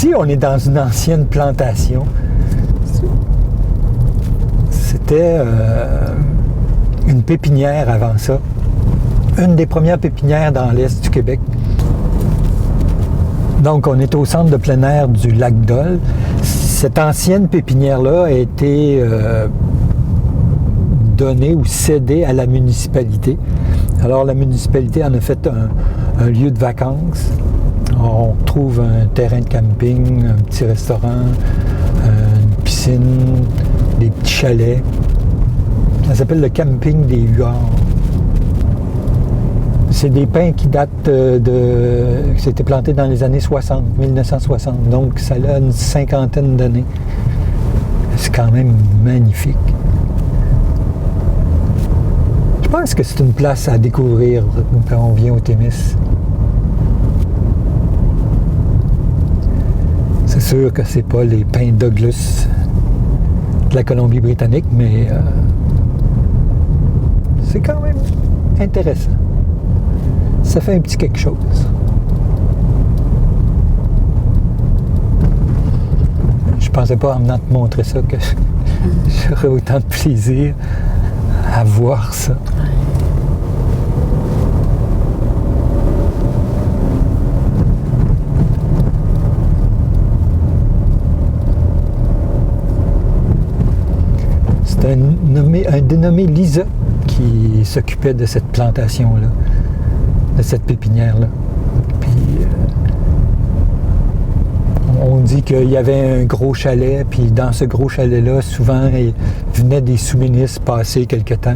Ici, on est dans une ancienne plantation. C'était une pépinière avant ça. Une des premières pépinières dans l'est du Québec. Donc, on est au centre de plein air du lac Dole. Cette ancienne pépinière-là a été donnée ou cédée à la municipalité. Alors, la municipalité en a fait un lieu de vacances. On trouve un terrain de camping, un petit restaurant, une piscine, des petits chalets. Ça s'appelle le camping des Huards. C'est des pins qui datent qui s'étaient plantés dans les années 60, 1960. Donc, ça a une cinquantaine d'années. C'est quand même magnifique. Je pense que c'est une place à découvrir quand on vient au Témis. C'est sûr que c'est pas les pins Douglas de la Colombie-Britannique, mais c'est quand même intéressant. Ça fait un petit quelque chose. Je pensais pas en venant te montrer ça que j'aurais autant de plaisir à voir ça. C'est un dénommé Lisa qui s'occupait de cette plantation-là, de cette pépinière-là. Puis, on dit qu'il y avait un gros chalet, puis dans ce gros chalet-là, souvent, il venait des sous-ministres passer quelque temps.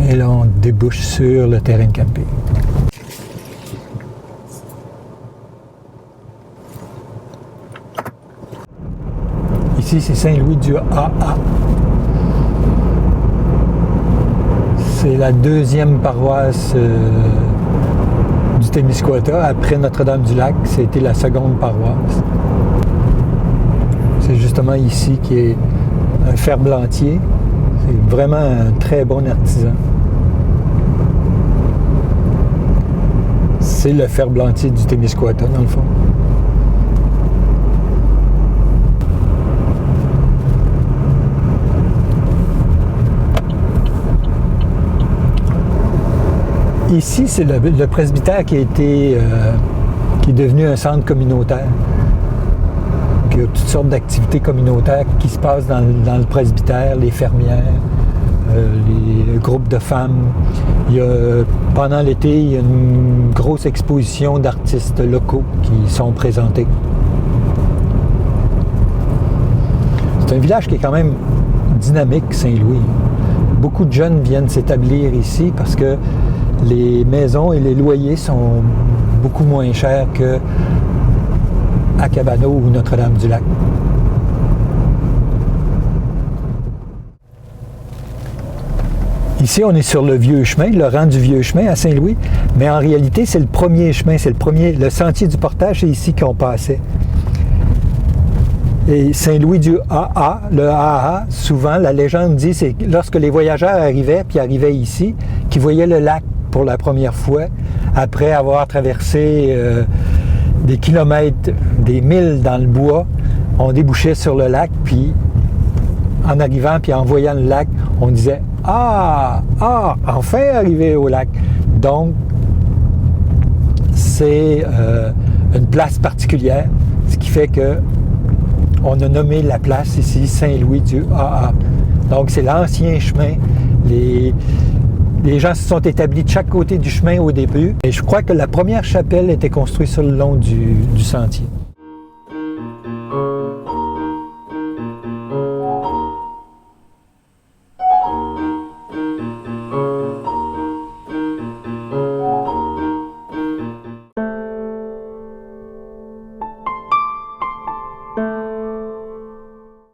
Et là, on débouche sur le terrain de camping. Ici, c'est Saint-Louis-du-AA. C'est la deuxième paroisse du Témiscouata. Après Notre-Dame-du-Lac, c'était la seconde paroisse. C'est justement ici qui est un ferblantier. C'est vraiment un très bon artisan. C'est le ferblantier du Témiscouata, dans le fond. Ici, c'est le presbytère qui est devenu un centre communautaire. Donc, il y a toutes sortes d'activités communautaires qui se passent dans le presbytère, les fermières, les groupes de femmes. Pendant l'été, il y a une grosse exposition d'artistes locaux qui sont présentés. C'est un village qui est quand même dynamique, Saint-Louis. Beaucoup de jeunes viennent s'établir ici parce que les maisons et les loyers sont beaucoup moins chers qu'à Cabano ou Notre-Dame-du-Lac. Ici, on est sur le vieux chemin, le rang du vieux chemin à Saint-Louis, mais en réalité, c'est le premier chemin, le sentier du portage, c'est ici qu'on passait. Et Saint-Louis-du-AA, le AA, souvent, la légende dit, c'est lorsque les voyageurs arrivaient ici, qu'ils voyaient le lac pour la première fois, après avoir traversé des kilomètres, des milles dans le bois, on débouchait sur le lac, puis en arrivant, puis en voyant le lac, on disait « Ah! Enfin arrivé au lac! » Donc, c'est une place particulière, ce qui fait que on a nommé la place ici Saint-Louis-du-AA. Donc, c'est l'ancien chemin. Les gens se sont établis de chaque côté du chemin au début. Et je crois que la première chapelle était construite sur le long du sentier.